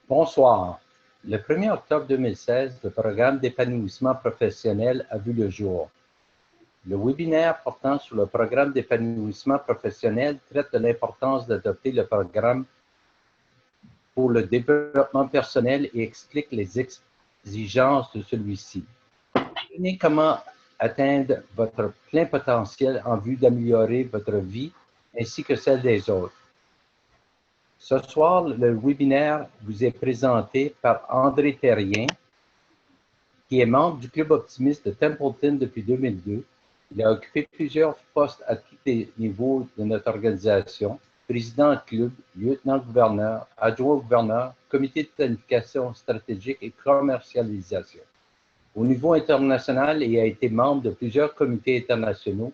Bonsoir. Le 1er octobre 2016, le programme d'épanouissement professionnel a vu le jour. Le webinaire portant sur le programme d'épanouissement professionnel traite de l'importance d'adopter le programme pour le développement personnel et explique les exigences de celui-ci. Apprenez comment atteindre votre plein potentiel en vue d'améliorer votre vie ainsi que celle des autres. Ce soir, le webinaire vous est présenté par André Terrien, qui est membre du Club optimiste de Templeton depuis 2002. Il a occupé plusieurs postes à tous les niveaux de notre organisation, président de club, lieutenant-gouverneur, adjoint-gouverneur, comité de planification stratégique et commercialisation. Au niveau international, il a été membre de plusieurs comités internationaux,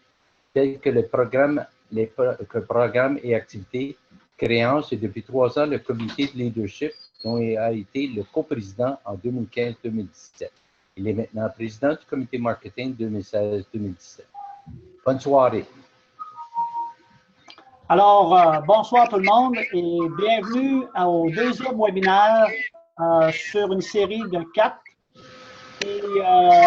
tels que le programme et activités, créant, et depuis 3 ans, le comité de leadership, dont il a été le coprésident en 2015-2017. Il est maintenant président du comité marketing 2016-2017. Bonne soirée. Alors, bonsoir tout le monde et bienvenue au deuxième webinaire sur une série de 4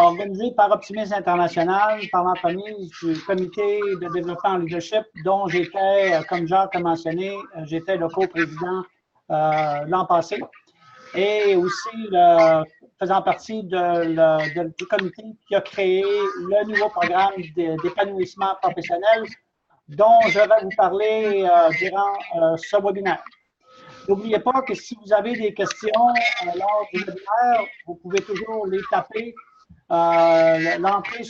organisé par Optimisme International, par l'entremise du comité de développement en leadership, dont j'étais, comme Jacques a mentionné, j'étais le coprésident l'an passé. Et aussi faisant partie du comité qui a créé le nouveau programme d'épanouissement professionnel dont je vais vous parler durant ce webinaire. N'oubliez pas que si vous avez des questions lors du webinaire, vous pouvez toujours les taper, l'entrer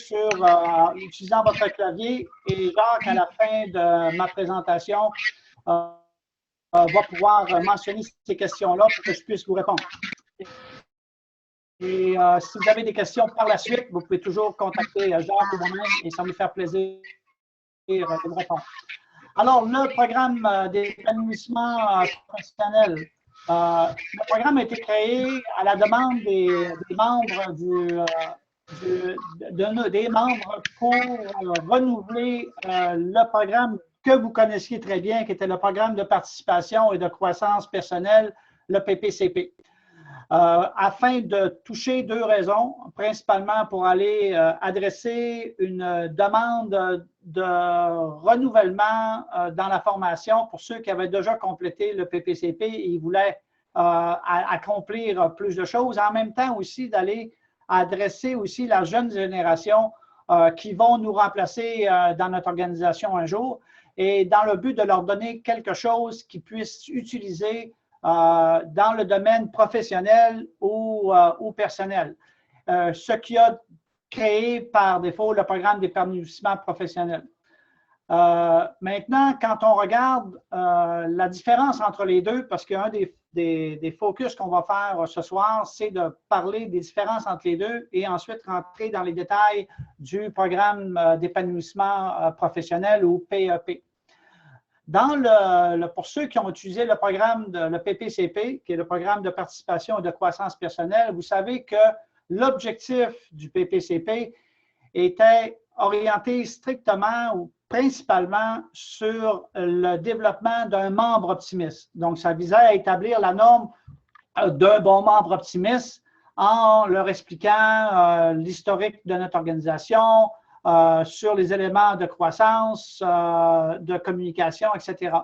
utilisant votre clavier et Jacques, à la fin de ma présentation, va pouvoir mentionner ces questions-là pour que je puisse vous répondre. Et si vous avez des questions par la suite, vous pouvez toujours contacter Jacques ou moi-même et ça me fait plaisir de vous répondre. Alors, le programme d'épanouissement professionnel, le programme a été créé à la demande des membres des membres pour renouveler le programme que vous connaissiez très bien, qui était le programme de participation et de croissance personnelle, le PPCP. Afin de toucher 2 raisons, principalement pour aller adresser une demande de renouvellement dans la formation pour ceux qui avaient déjà complété le PPCP et ils voulaient accomplir plus de choses, en même temps aussi d'aller adresser aussi la jeune génération qui vont nous remplacer dans notre organisation un jour et dans le but de leur donner quelque chose qu'ils puissent utiliser dans le domaine professionnel ou personnel. Ce qui a créé par défaut le programme d'épanouissement professionnel. Maintenant, quand on regarde la différence entre les deux, parce qu'un des focus qu'on va faire ce soir, c'est de parler des différences entre les deux et ensuite rentrer dans les détails du programme d'épanouissement professionnel ou PEP. Pour ceux qui ont utilisé le programme le PPCP, qui est le programme de participation et de croissance personnelle, vous savez que l'objectif du PPCP était orienté strictement ou principalement sur le développement d'un membre optimiste. Donc, ça visait à établir la norme d'un bon membre optimiste en leur expliquant l'historique de notre organisation, sur les éléments de croissance, de communication, etc.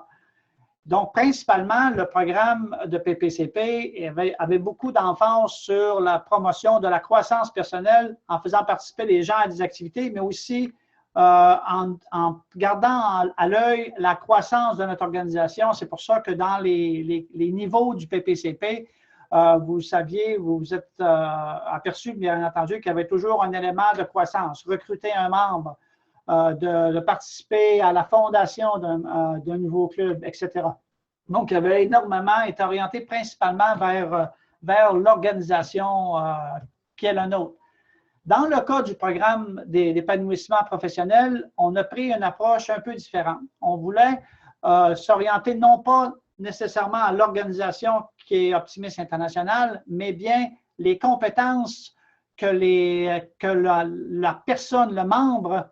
Donc, principalement, le programme de PPCP avait beaucoup d'emphase sur la promotion de la croissance personnelle en faisant participer les gens à des activités, mais aussi en gardant à l'œil la croissance de notre organisation. C'est pour ça que dans les niveaux du PPCP, vous saviez, vous vous êtes aperçu, bien entendu, qu'il y avait toujours un élément de croissance. Recruter un membre, de participer à la fondation d'un nouveau club, etc. Donc, il y avait énormément, été orienté principalement vers l'organisation qui est la nôtre. Dans le cas du programme d'épanouissement professionnel, on a pris une approche un peu différente. On voulait s'orienter non pas nécessairement à l'organisation qui est Optimisme International, mais bien les compétences que la personne, le membre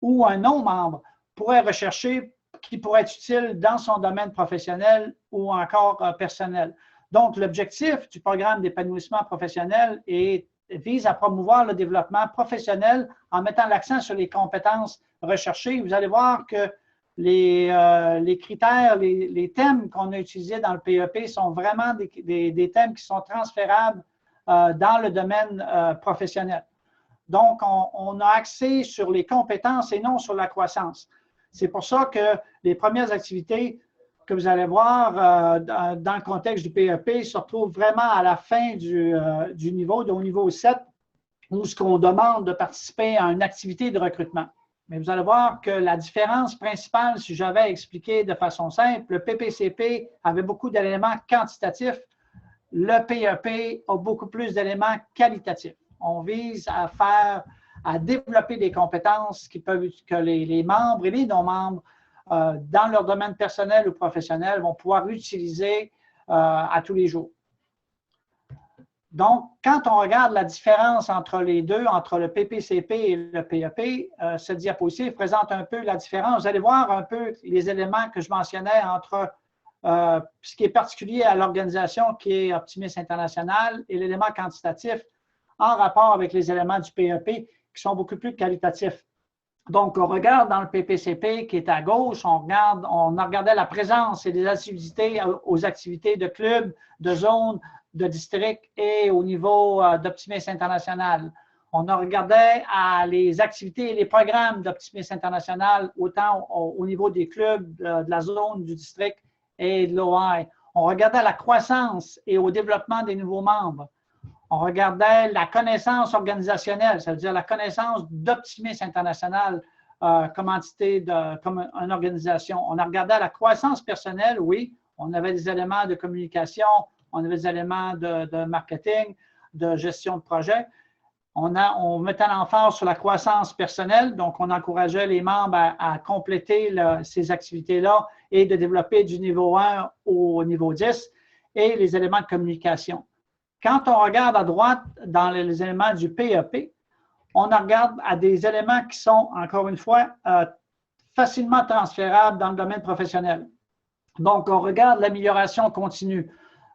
ou un non-membre pourrait rechercher qui pourrait être utile dans son domaine professionnel ou encore personnel. Donc, l'objectif du programme d'épanouissement professionnel vise à promouvoir le développement professionnel en mettant l'accent sur les compétences recherchées. Vous allez voir que les critères, les thèmes qu'on a utilisés dans le PEP sont vraiment des thèmes qui sont transférables dans le domaine professionnel. Donc, on a axé sur les compétences et non sur la croissance. C'est pour ça que les premières activités que vous allez voir dans le contexte du PEP se retrouvent vraiment à la fin du niveau, au niveau 7, où ce qu'on demande de participer à une activité de recrutement. Mais vous allez voir que la différence principale, si j'avais expliqué de façon simple, le PPCP avait beaucoup d'éléments quantitatifs, le PEP a beaucoup plus d'éléments qualitatifs. On vise à développer des compétences que les membres et les non-membres dans leur domaine personnel ou professionnel vont pouvoir utiliser à tous les jours. Donc, quand on regarde la différence entre les deux, entre le PPCP et le PEP, cette diapositive présente un peu la différence. Vous allez voir un peu les éléments que je mentionnais entre ce qui est particulier à l'organisation qui est Optimis International et l'élément quantitatif en rapport avec les éléments du PEP qui sont beaucoup plus qualitatifs. Donc, on regarde dans le PPCP qui est à gauche, on regardait la présence et des activités aux activités de club, de zone, de district et au niveau d'Optimis International. On regardait les activités et les programmes d'Optimis International autant au niveau des clubs, de la zone, du district et de l'OI. On regardait la croissance et au développement des nouveaux membres. On regardait la connaissance organisationnelle, ça veut dire la connaissance d'Optimis International comme entité, comme une organisation. On a regardé la croissance personnelle, oui. On avait des éléments de communication, on avait des éléments de marketing, de gestion de projet. On mettait l'emphase sur la croissance personnelle, donc on encourageait les membres à compléter ces activités-là et de développer du niveau 1 au niveau 10 et les éléments de communication. Quand on regarde à droite dans les éléments du PEP, on regarde à des éléments qui sont, encore une fois, facilement transférables dans le domaine professionnel. Donc, on regarde l'amélioration continue.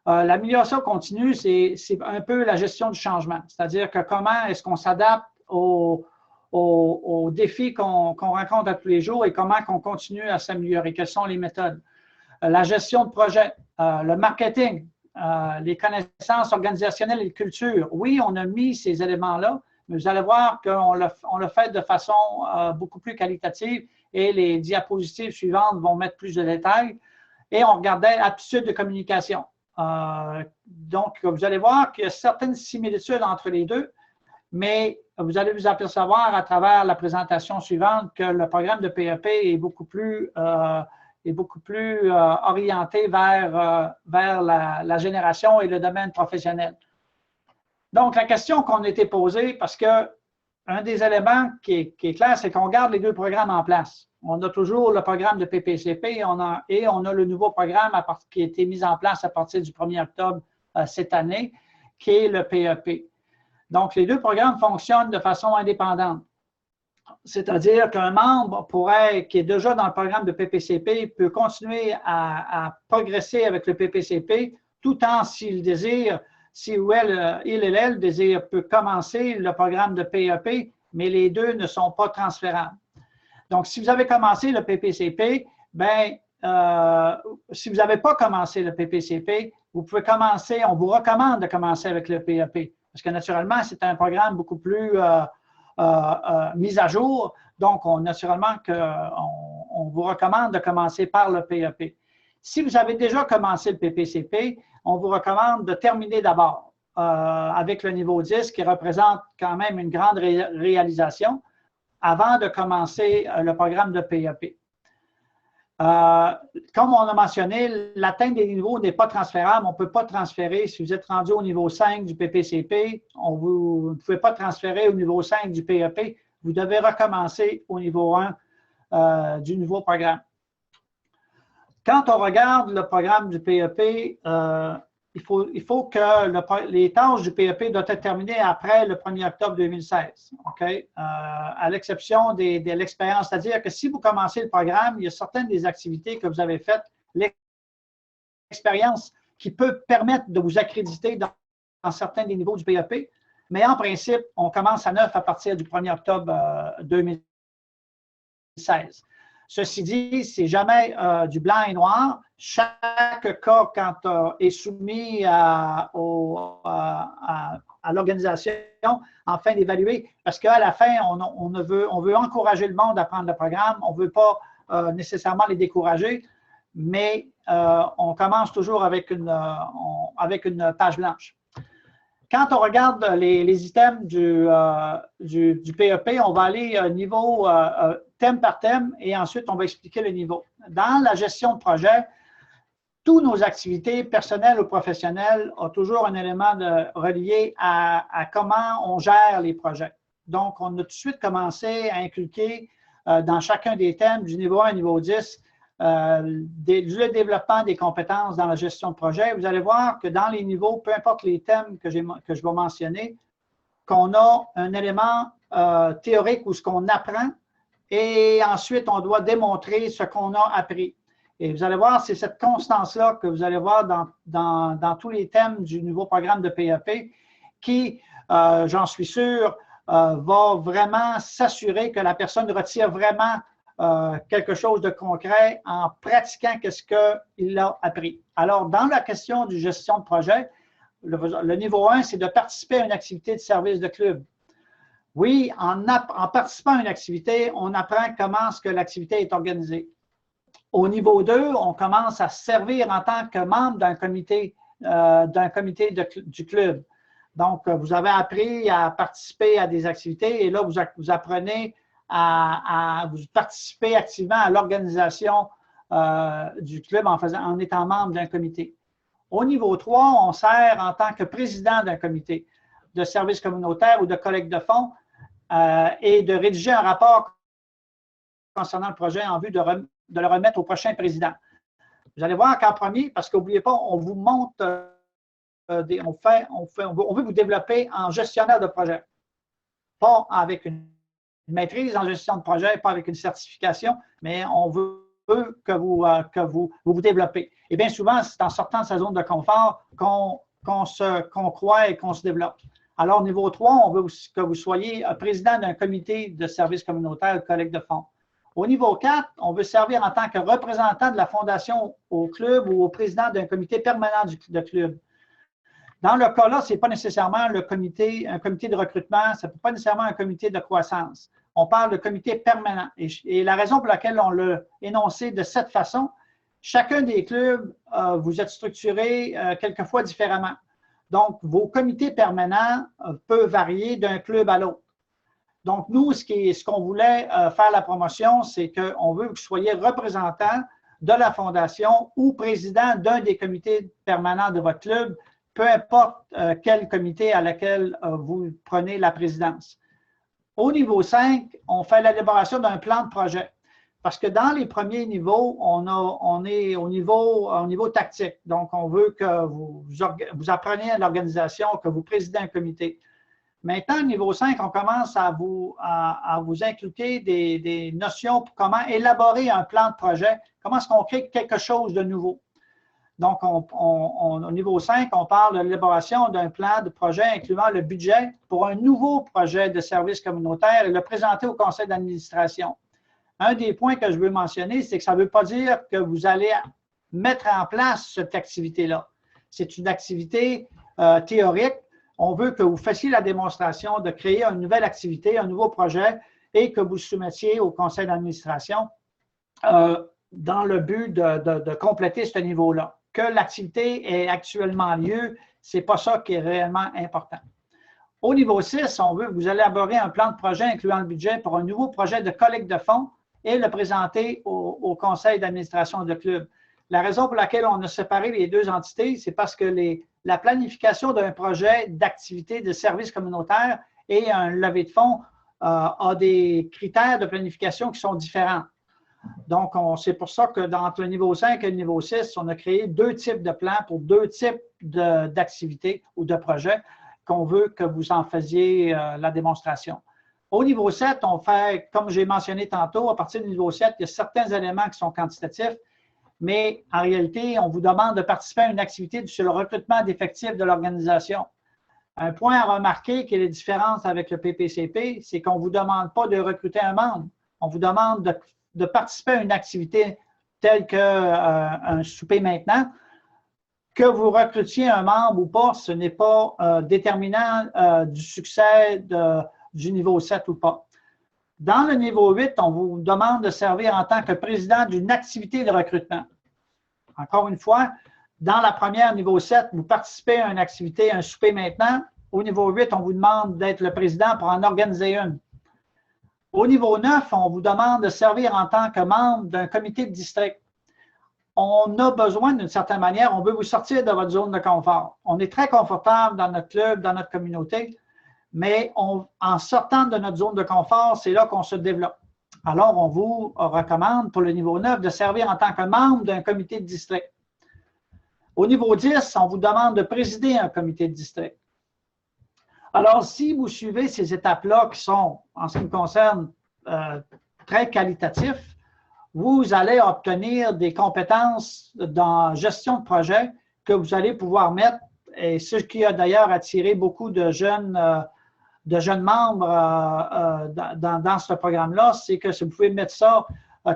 L'amélioration continue, c'est un peu la gestion du changement, c'est-à-dire que comment est-ce qu'on s'adapte aux défis qu'on rencontre à tous les jours et comment on continue à s'améliorer, quelles sont les méthodes. La gestion de projet, le marketing, les connaissances organisationnelles et de culture. Oui, on a mis ces éléments-là, mais vous allez voir qu'on l'a fait de façon beaucoup plus qualitative et les diapositives suivantes vont mettre plus de détails. Et on regardait aptitude de communication. Donc, vous allez voir qu'il y a certaines similitudes entre les deux, mais vous allez vous apercevoir à travers la présentation suivante que le programme de PEP est beaucoup plus orienté vers la génération et le domaine professionnel. Donc, la question qu'on a été posée, parce qu'un des éléments qui est clair, c'est qu'on garde les deux programmes en place. On a toujours le programme de PPCP et on a le nouveau programme qui a été mis en place à partir du 1er octobre cette année, qui est le PEP. Donc, les deux programmes fonctionnent de façon indépendante. C'est-à-dire qu'un membre qui est déjà dans le programme de PPCP peut continuer à progresser avec le PPCP tout en, s'il désire, si ou elle désire, peut commencer le programme de PEP, mais les deux ne sont pas transférables. Donc, si vous avez commencé le PPCP, si vous n'avez pas commencé le PPCP, vous pouvez commencer, on vous recommande de commencer avec le PEP, parce que naturellement, c'est un programme beaucoup plus mis à jour. Donc, naturellement, on vous recommande de commencer par le PEP. Si vous avez déjà commencé le PPCP, on vous recommande de terminer d'abord avec le niveau 10, qui représente quand même une grande réalisation, avant de commencer le programme de PEP. Comme on a mentionné, l'atteinte des niveaux n'est pas transférable. On ne peut pas transférer. Si vous êtes rendu au niveau 5 du PPCP, vous ne pouvez pas transférer au niveau 5 du PEP. Vous devez recommencer au niveau 1 du nouveau programme. Quand on regarde le programme du PEP, il faut que les tâches du PEP doivent être terminées après le 1er octobre 2016, okay? À l'exception de l'expérience. C'est-à-dire que si vous commencez le programme, il y a certaines des activités que vous avez faites, l'expérience qui peut permettre de vous accréditer dans certains des niveaux du PEP. Mais en principe, on commence à 9 à partir du 1er octobre 2016. Ceci dit, c'est jamais du blanc et noir. Chaque cas, quand est soumis à l'organisation, afin d'évaluer, parce qu'à la fin, on veut encourager le monde à prendre le programme, on ne veut pas nécessairement les décourager, mais on commence toujours avec une page blanche. Quand on regarde les items du PEP, on va aller niveau thème par thème et ensuite on va expliquer le niveau. Dans la gestion de projet, toutes nos activités personnelles ou professionnelles ont toujours un élément relié à comment on gère les projets. Donc, on a tout de suite commencé à inculquer dans chacun des thèmes du niveau 1 au niveau 10 le développement des compétences dans la gestion de projet. Vous allez voir que dans les niveaux, peu importe les thèmes que je vais mentionner, qu'on a un élément théorique où ce qu'on apprend et ensuite on doit démontrer ce qu'on a appris. Et vous allez voir, c'est cette constance-là que vous allez voir dans tous les thèmes du nouveau programme de PEP qui, j'en suis sûr, va vraiment s'assurer que la personne retire vraiment quelque chose de concret en pratiquant ce qu'il a appris. Alors, dans la question de gestion de projet, le niveau 1, c'est de participer à une activité de service de club. Oui, en participant à une activité, on apprend comment l'activité est organisée. Au niveau 2, on commence à servir en tant que membre d'un comité du club. Donc, vous avez appris à participer à des activités et là, vous apprenez à vous participer activement à l'organisation du club en étant membre d'un comité. Au niveau 3, on sert en tant que président d'un comité de service communautaire ou de collecte de fonds et de rédiger un rapport concernant le projet en vue de le remettre au prochain président. Vous allez voir qu'en premier, parce qu'oubliez pas, on vous montre, on veut vous développer en gestionnaire de projet. Pas avec une maîtrise en gestion de projet, pas avec une certification, mais on veut que vous développez. Et bien souvent, c'est en sortant de sa zone de confort qu'on croit et qu'on se développe. Alors, niveau 3, on veut que vous soyez président d'un comité de service communautaire de collecte de fonds. Au niveau 4, on veut servir en tant que représentant de la fondation au club ou au président d'un comité permanent de club. Dans le cas-là, ce n'est pas nécessairement un comité de recrutement, ce n'est pas nécessairement un comité de croissance. On parle de comité permanent. Et la raison pour laquelle on l'a énoncé de cette façon, chacun des clubs, vous êtes structuré quelquefois différemment. Donc, vos comités permanents peuvent varier d'un club à l'autre. Donc, nous, ce qu'on voulait faire la promotion, c'est qu'on veut que vous soyez représentant de la fondation ou président d'un des comités permanents de votre club, peu importe quel comité à laquelle vous prenez la présidence. Au niveau 5, on fait l'élaboration d'un plan de projet. Parce que dans les premiers niveaux, on est au niveau tactique. Donc, on veut que vous appreniez à l'organisation, que vous présidez un comité. Maintenant, au niveau 5, on commence à vous inculquer des notions pour comment élaborer un plan de projet, comment est-ce qu'on crée quelque chose de nouveau. Donc, au niveau 5, on parle de l'élaboration d'un plan de projet incluant le budget pour un nouveau projet de service communautaire et le présenter au conseil d'administration. Un des points que je veux mentionner, c'est que ça ne veut pas dire que vous allez mettre en place cette activité-là. C'est une activité théorique. On veut que vous fassiez la démonstration de créer une nouvelle activité, un nouveau projet et que vous soumettiez au conseil d'administration dans le but de compléter ce niveau-là. Que l'activité ait actuellement lieu, ce n'est pas ça qui est réellement important. Au niveau 6, on veut que vous élaborer un plan de projet incluant le budget pour un nouveau projet de collecte de fonds et le présenter au conseil d'administration de club. La raison pour laquelle on a séparé les deux entités, c'est parce que la planification d'un projet d'activité de service communautaire et un levée de fonds a des critères de planification qui sont différents. Donc, c'est pour ça que entre le niveau 5 et le niveau 6, on a créé deux types de plans pour deux types d'activités ou de projets qu'on veut que vous en faisiez la démonstration. Au niveau 7, on fait, comme j'ai mentionné tantôt, à partir du niveau 7, il y a certains éléments qui sont quantitatifs mais en réalité, on vous demande de participer à une activité sur le recrutement d'effectifs de l'organisation. Un point à remarquer qui est la différence avec le PPCP, c'est qu'on ne vous demande pas de recruter un membre. On vous demande de participer à une activité telle qu'un souper maintenant. Que vous recrutiez un membre ou pas, ce n'est pas déterminant du succès du niveau 7 ou pas. Dans le niveau 8, on vous demande de servir en tant que président d'une activité de recrutement. Encore une fois, dans la première, niveau 7, vous participez à une activité, un souper maintenant. Au niveau 8, on vous demande d'être le président pour en organiser une. Au niveau 9, on vous demande de servir en tant que membre d'un comité de district. On a besoin, d'une certaine manière, on veut vous sortir de votre zone de confort. On est très confortable dans notre club, dans notre communauté, mais en sortant de notre zone de confort, c'est là qu'on se développe. Alors, on vous recommande pour le niveau 9 de servir en tant que membre d'un comité de district. Au niveau 10, on vous demande de présider un comité de district. Alors, si vous suivez ces étapes-là qui sont, en ce qui me concerne, très qualitatifs, vous allez obtenir des compétences dans gestion de projet que vous allez pouvoir mettre, et ce qui a d'ailleurs attiré beaucoup de jeunes membres dans ce programme-là, c'est que si vous pouvez mettre ça,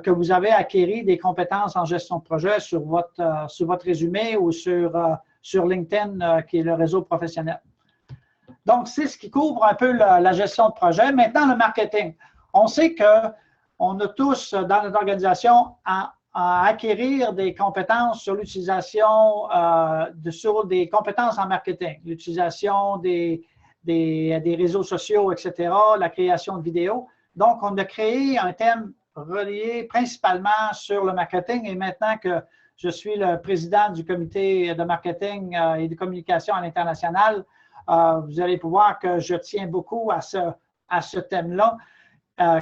que vous avez acquis des compétences en gestion de projet sur votre résumé ou sur LinkedIn, qui est le réseau professionnel. Donc, c'est ce qui couvre un peu la gestion de projet. Maintenant, le marketing. On sait qu'on a tous, dans notre organisation, à acquérir des compétences sur l'utilisation, sur des compétences en marketing, l'utilisation des réseaux sociaux, etc., la création de vidéos. Donc, on a créé un thème relié principalement sur le marketing et maintenant que je suis le président du comité de marketing et de communication à l'international, vous allez pouvoir que je tiens beaucoup à ce thème-là,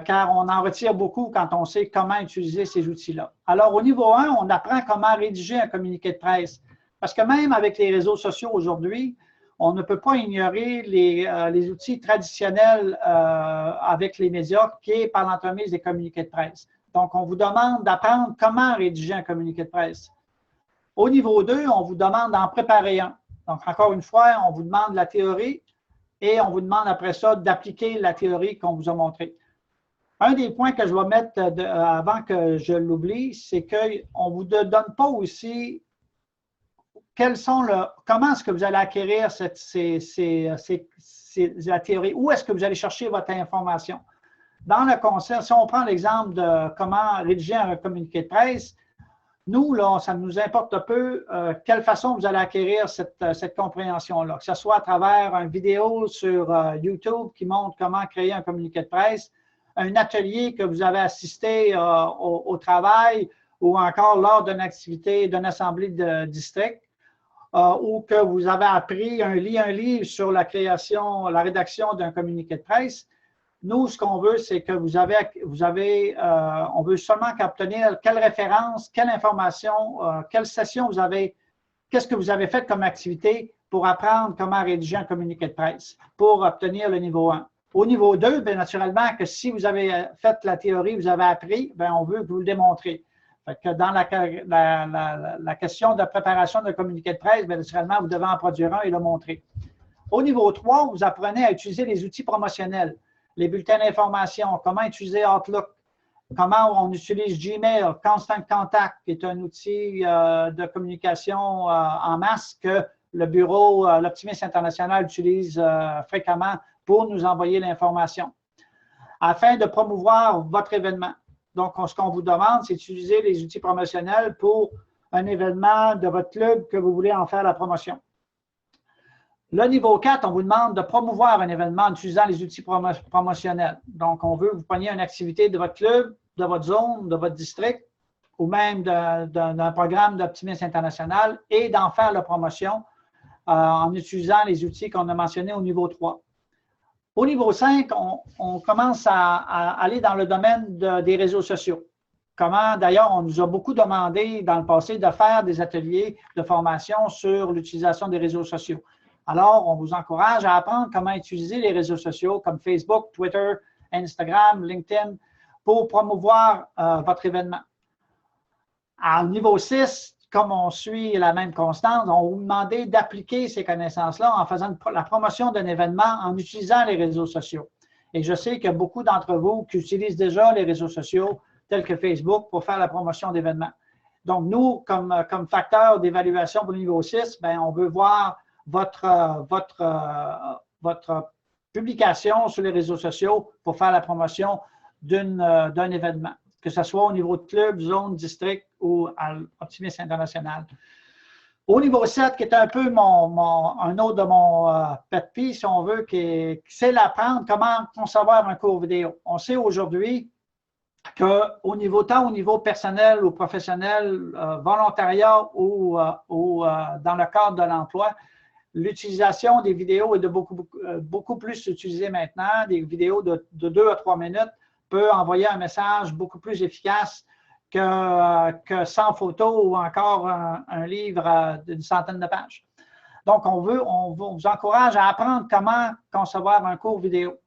car on en retire beaucoup quand on sait comment utiliser ces outils-là. Alors, au niveau 1, on apprend comment rédiger un communiqué de presse. Parce que même avec les réseaux sociaux aujourd'hui, on ne peut pas ignorer les outils traditionnels avec les médias qui est par l'entremise des communiqués de presse. Donc, on vous demande d'apprendre comment rédiger un communiqué de presse. Au niveau 2, on vous demande d'en préparer un. Donc, encore une fois, on vous demande la théorie et on vous demande après ça d'appliquer la théorie qu'on vous a montrée. Un des points que je vais mettre avant que je l'oublie, c'est qu'on ne vous donne pas aussi comment est-ce que vous allez acquérir la théorie, où est-ce que vous allez chercher votre information. Dans le concept, si on prend l'exemple de comment rédiger un communiqué de presse, nous, là, ça nous importe peu quelle façon vous allez acquérir cette compréhension-là, que ce soit à travers une vidéo sur YouTube qui montre comment créer un communiqué de presse, un atelier que vous avez assisté au travail ou encore lors d'une activité, d'une assemblée de district, ou que vous avez appris un livre sur la rédaction d'un communiqué de presse. Nous, ce qu'on veut, c'est que on veut seulement obtenir quelle référence, quelle information, quelle session vous avez, qu'est-ce que vous avez fait comme activité pour apprendre comment rédiger un communiqué de presse, pour obtenir le niveau 1. Au niveau 2, bien naturellement, que si vous avez fait la théorie, vous avez appris, bien, on veut que vous le démontrez. Fait que dans la question de préparation de communiqué de presse, bien naturellement, vous devez en produire un et le montrer. Au niveau 3, vous apprenez à utiliser les outils promotionnels. Les bulletins d'information, comment utiliser Outlook, comment on utilise Gmail, Constant Contact, qui est un outil de communication en masse que le bureau, l'Optimiste International utilise fréquemment pour nous envoyer l'information, afin de promouvoir votre événement. Donc, ce qu'on vous demande, c'est d'utiliser les outils promotionnels pour un événement de votre club que vous voulez en faire la promotion. Le niveau 4, on vous demande de promouvoir un événement en utilisant les outils promotionnels. Donc, on veut que vous preniez une activité de votre club, de votre zone, de votre district, ou même d'un programme d'Optimiste International et d'en faire la promotion en utilisant les outils qu'on a mentionnés au niveau 3. Au niveau 5, on commence à aller dans le domaine des réseaux sociaux. Comment, d'ailleurs, on nous a beaucoup demandé dans le passé de faire des ateliers de formation sur l'utilisation des réseaux sociaux. Alors, on vous encourage à apprendre comment utiliser les réseaux sociaux comme Facebook, Twitter, Instagram, LinkedIn pour promouvoir votre événement. À niveau 6, comme on suit la même constance, on vous demandait d'appliquer ces connaissances-là en faisant la promotion d'un événement en utilisant les réseaux sociaux. Et je sais qu'il y a beaucoup d'entre vous qui utilisent déjà les réseaux sociaux tels que Facebook pour faire la promotion d'événements. Donc, nous, comme facteur d'évaluation pour le niveau 6, bien, on veut voir votre publication sur les réseaux sociaux pour faire la promotion d'un événement, que ce soit au niveau de club, zone, district ou à Optimisme International. Au niveau 7, qui est un peu un autre de mon pet peeve, si on veut, c'est l'apprendre comment concevoir un cours vidéo. On sait aujourd'hui qu'au niveau personnel ou professionnel, volontariat ou dans le cadre de l'emploi, l'utilisation des vidéos est beaucoup plus utilisée maintenant. Des vidéos de 2 à 3 minutes peuvent envoyer un message beaucoup plus efficace que 100 photos ou encore un livre d'une centaine de pages. Donc, on vous encourage à apprendre comment concevoir un cours vidéo.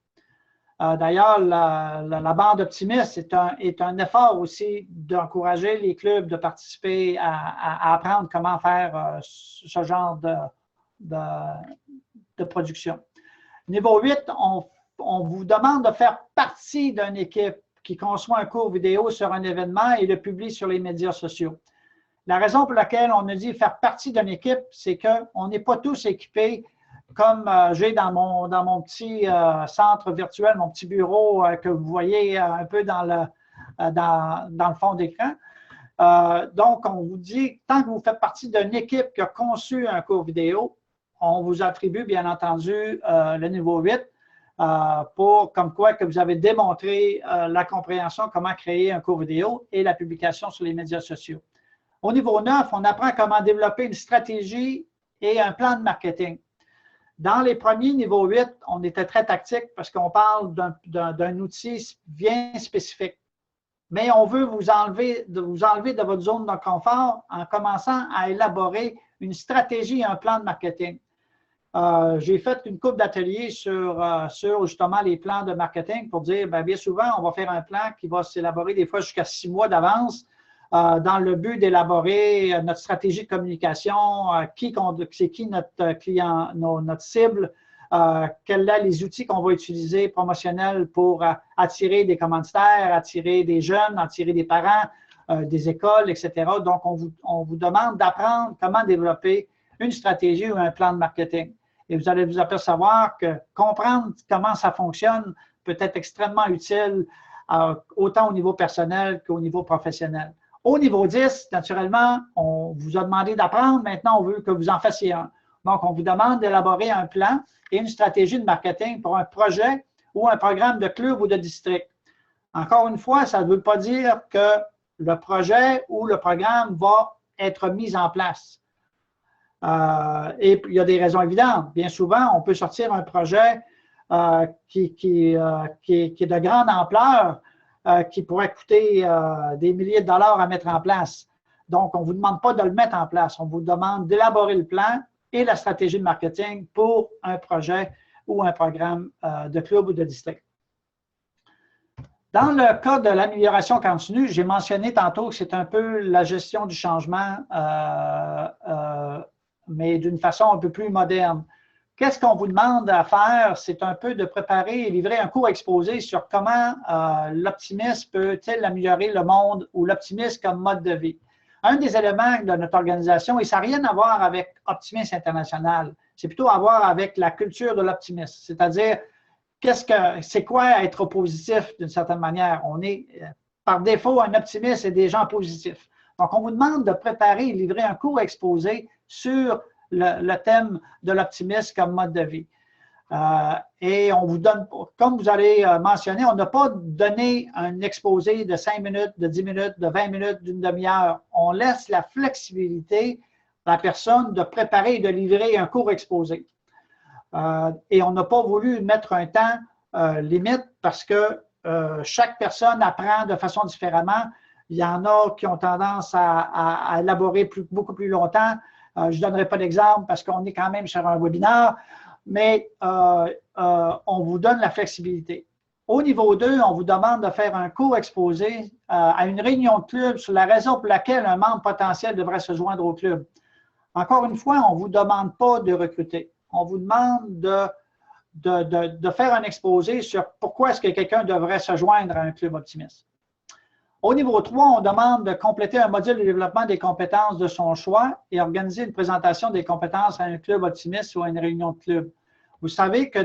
D'ailleurs, la bande optimiste est un effort aussi d'encourager les clubs de participer à apprendre comment faire ce genre de production. Niveau 8, on vous demande de faire partie d'une équipe qui conçoit un cours vidéo sur un événement et le publie sur les médias sociaux. La raison pour laquelle on a dit faire partie d'une équipe, c'est qu'on n'est pas tous équipés comme j'ai dans mon petit centre virtuel, mon petit bureau que vous voyez un peu dans le fond d'écran. Donc, on vous dit, tant que vous faites partie d'une équipe qui a conçu un cours vidéo, on vous attribue, bien entendu, le niveau 8 comme quoi que vous avez démontré la compréhension, comment créer un cours vidéo et la publication sur les médias sociaux. Au niveau 9, on apprend comment développer une stratégie et un plan de marketing. Dans les premiers niveaux 8, on était très tactique parce qu'on parle d'un outil bien spécifique. Mais on veut vous enlever de votre zone de confort en commençant à élaborer une stratégie et un plan de marketing. J'ai fait une couple d'ateliers sur justement les plans de marketing pour dire, bien souvent, on va faire un plan qui va s'élaborer des fois jusqu'à 6 mois d'avance dans le but d'élaborer notre stratégie de communication, c'est qui notre client, notre cible, quels sont les outils qu'on va utiliser promotionnels pour attirer des commanditaires, attirer des jeunes, attirer des parents, des écoles, etc. Donc, on vous demande d'apprendre comment développer une stratégie ou un plan de marketing. Et vous allez vous apercevoir que comprendre comment ça fonctionne peut être extrêmement utile autant au niveau personnel qu'au niveau professionnel. Au niveau 10, naturellement, on vous a demandé d'apprendre. Maintenant, on veut que vous en fassiez un. Donc, on vous demande d'élaborer un plan et une stratégie de marketing pour un projet ou un programme de club ou de district. Encore une fois, ça ne veut pas dire que le projet ou le programme va être mis en place. Et il y a des raisons évidentes. Bien souvent, on peut sortir un projet qui est de grande ampleur, qui pourrait coûter des milliers de dollars à mettre en place. Donc, on ne vous demande pas de le mettre en place. On vous demande d'élaborer le plan et la stratégie de marketing pour un projet ou un programme de club ou de district. Dans le cas de l'amélioration continue, j'ai mentionné tantôt que c'est un peu la gestion du changement, mais d'une façon un peu plus moderne. Qu'est-ce qu'on vous demande à faire? C'est un peu de préparer et livrer un cours exposé sur comment l'optimisme peut-il améliorer le monde ou l'optimisme comme mode de vie. Un des éléments de notre organisation, et ça n'a rien à voir avec Optimisme International, c'est plutôt à voir avec la culture de l'optimisme, c'est-à-dire c'est quoi être positif d'une certaine manière. On est, par défaut, un optimiste et des gens positifs. Donc, on vous demande de préparer et livrer un cours exposé sur le thème de l'optimisme comme mode de vie. Et on vous donne, comme vous allez mentionner, on n'a pas donné un exposé de 5 minutes, de 10 minutes, de 20 minutes, d'une demi-heure. On laisse la flexibilité à la personne de préparer et de livrer un cours exposé. Et on n'a pas voulu mettre un temps limite parce que chaque personne apprend de façon différemment. Il y en a qui ont tendance à élaborer beaucoup plus longtemps. Je ne donnerai pas d'exemple parce qu'on est quand même sur un webinaire, mais on vous donne la flexibilité. Au niveau 2, on vous demande de faire un court exposé à une réunion de club sur la raison pour laquelle un membre potentiel devrait se joindre au club. Encore une fois, on ne vous demande pas de recruter. On vous demande de faire un exposé sur pourquoi est-ce que quelqu'un devrait se joindre à un club optimiste. Au niveau 3, on demande de compléter un module de développement des compétences de son choix et organiser une présentation des compétences à un club optimiste ou à une réunion de club. Vous savez que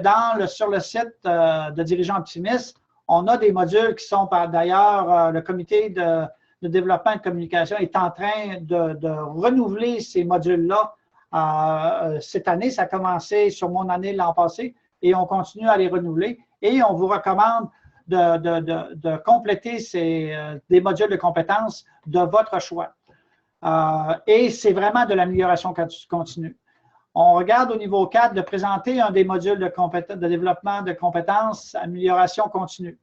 sur le site de dirigeants optimistes, on a des modules qui sont d'ailleurs, le comité de développement et de communication est en train de renouveler ces modules-là. Cette année, ça a commencé sur mon année l'an passé et on continue à les renouveler. Et on vous recommande de compléter des modules de compétences de votre choix. Et c'est vraiment de l'amélioration continue. On regarde au niveau 4 de présenter un des modules de développement de compétences, amélioration continue.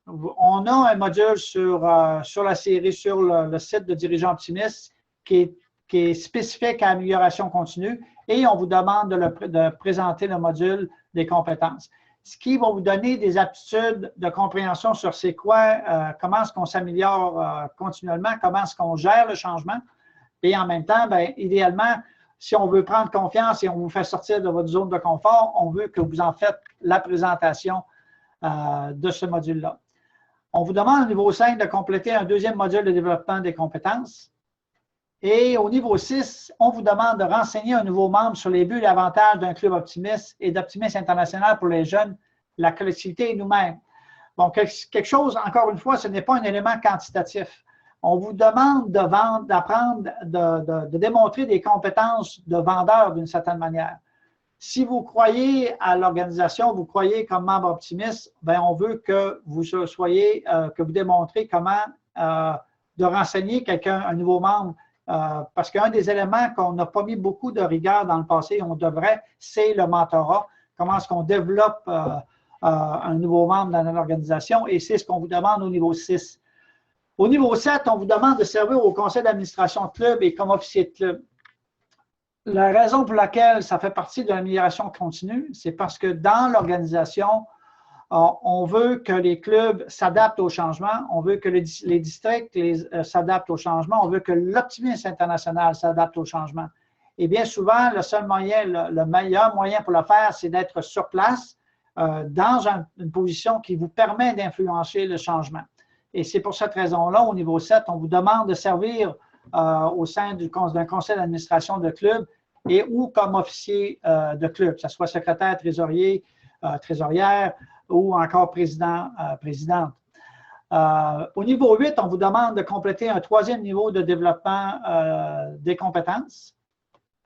On a un module sur la série, sur le site de dirigeants optimistes qui est spécifique à amélioration continue et on vous demande de présenter le module des compétences. Ce qui va vous donner des aptitudes de compréhension sur c'est quoi, comment est-ce qu'on s'améliore continuellement, comment est-ce qu'on gère le changement. Et en même temps, bien, idéalement, si on veut prendre confiance et on vous fait sortir de votre zone de confort, on veut que vous en faites la présentation de ce module-là. On vous demande au niveau 5 de compléter un deuxième module de développement des compétences. Et au niveau 6, on vous demande de renseigner un nouveau membre sur les buts et les avantages d'un club optimiste et d'Optimisme International pour les jeunes, la collectivité et nous-mêmes. Bon, quelque chose, encore une fois, ce n'est pas un élément quantitatif. On vous demande d'apprendre, de démontrer des compétences de vendeur d'une certaine manière. Si vous croyez à l'organisation, vous croyez comme membre optimiste, bien, on veut que vous soyez, que vous démontrez comment de renseigner un nouveau membre. Parce qu'un des éléments qu'on n'a pas mis beaucoup de rigueur dans le passé, on devrait, c'est le mentorat. Comment est-ce qu'on développe un nouveau membre dans une organisation et c'est ce qu'on vous demande au niveau 6. Au niveau 7, on vous demande de servir au conseil d'administration de club et comme officier de club. La raison pour laquelle ça fait partie de l'amélioration continue, c'est parce que dans l'organisation, on veut que les clubs s'adaptent au changement, on veut que les districts s'adaptent au changement, on veut que l'optimisme international s'adapte au changement. Et bien souvent, le seul moyen, le meilleur moyen pour le faire, c'est d'être sur place dans une position qui vous permet d'influencer le changement. Et c'est pour cette raison-là, au niveau 7, on vous demande de servir au sein d'un conseil d'administration de club et ou comme officier de club, que ce soit secrétaire, trésorier, trésorière ou encore président, présidente. Au niveau 8, on vous demande de compléter un troisième niveau de développement des compétences.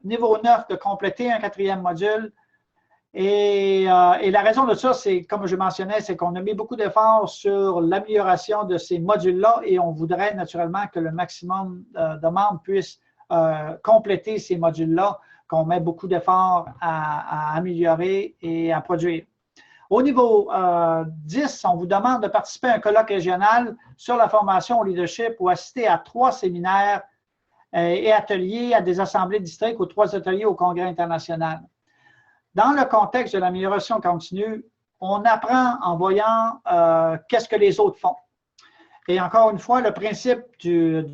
Niveau 9, de compléter un quatrième module. Et la raison de ça, c'est, comme je mentionnais, c'est qu'on a mis beaucoup d'efforts sur l'amélioration de ces modules-là et on voudrait naturellement que le maximum de membres puissent compléter ces modules-là, qu'on met beaucoup d'efforts à améliorer et à produire. Au niveau 10, on vous demande de participer à un colloque régional sur la formation au leadership ou assister à 3 séminaires et ateliers à des assemblées de district ou 3 ateliers au Congrès international. Dans le contexte de l'amélioration continue, on apprend en voyant qu'est-ce que les autres font. Et encore une fois, le principe du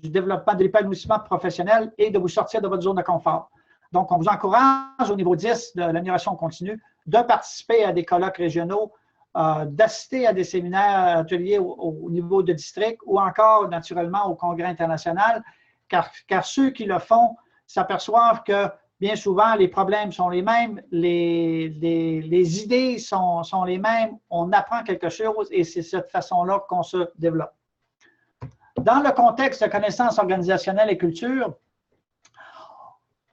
développement de l'épanouissement professionnel est de vous sortir de votre zone de confort. Donc, on vous encourage au niveau 10 de l'amélioration continue de participer à des colloques régionaux, d'assister à des séminaires, ateliers au niveau de district ou encore, naturellement, au Congrès international, car ceux qui le font s'aperçoivent que bien souvent, les problèmes sont les mêmes, les idées sont les mêmes, on apprend quelque chose et c'est de cette façon-là qu'on se développe. Dans le contexte de connaissances organisationnelles et culture,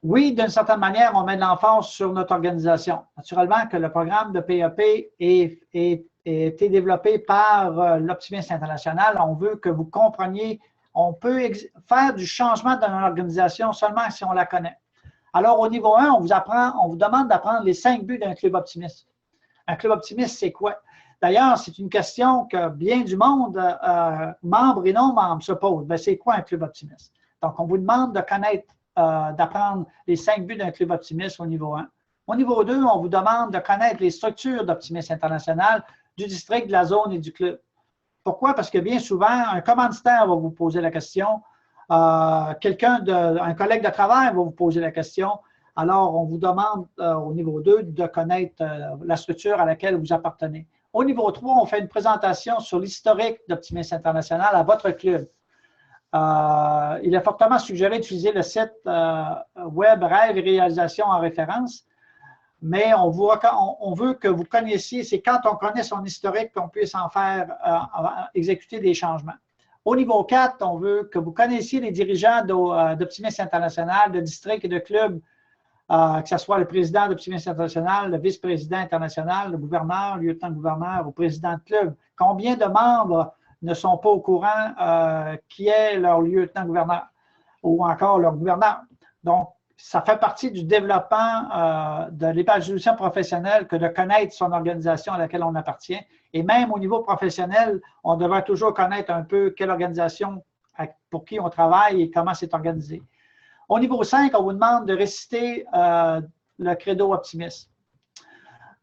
oui, d'une certaine manière, on met de l'emphase sur notre organisation. Naturellement que le programme de PEP a été développé par l'Optimisme International. On veut que vous compreniez, on peut faire du changement dans une organisation seulement si on la connaît. Alors, au niveau 1, on vous demande d'apprendre les 5 buts d'un club optimiste. Un club optimiste, c'est quoi? D'ailleurs, c'est une question que bien du monde, membres et non membres, se posent. C'est quoi un club optimiste? Donc, on vous demande de connaître, d'apprendre les 5 buts d'un club optimiste au niveau 1. Au niveau 2, on vous demande de connaître les structures d'Optimisme International, du district, de la zone et du club. Pourquoi? Parce que bien souvent, un commanditaire va vous poser la question, un collègue de travail va vous poser la question. Alors, on vous demande au niveau 2 de connaître la structure à laquelle vous appartenez. Au niveau 3, on fait une présentation sur l'historique d'Optimisme International à votre club. Il est fortement suggéré d'utiliser le site web Rêve et réalisation en référence, mais on veut que vous connaissiez, c'est quand on connaît son historique qu'on puisse en faire exécuter des changements. Au niveau 4, on veut que vous connaissiez les dirigeants d'Optimisme International, de district et de club, que ce soit le président d'Optimisme International, le vice-président international, le gouverneur, le lieutenant-gouverneur ou président de club. Combien de membres ne sont pas au courant qui est leur lieutenant-gouverneur ou encore leur gouverneur? Donc, ça fait partie du développement de l'épanouissement professionnel que de connaître son organisation à laquelle on appartient. Et même au niveau professionnel, on devrait toujours connaître un peu quelle organisation pour qui on travaille et comment c'est organisé. Au niveau 5, on vous demande de réciter le credo optimiste.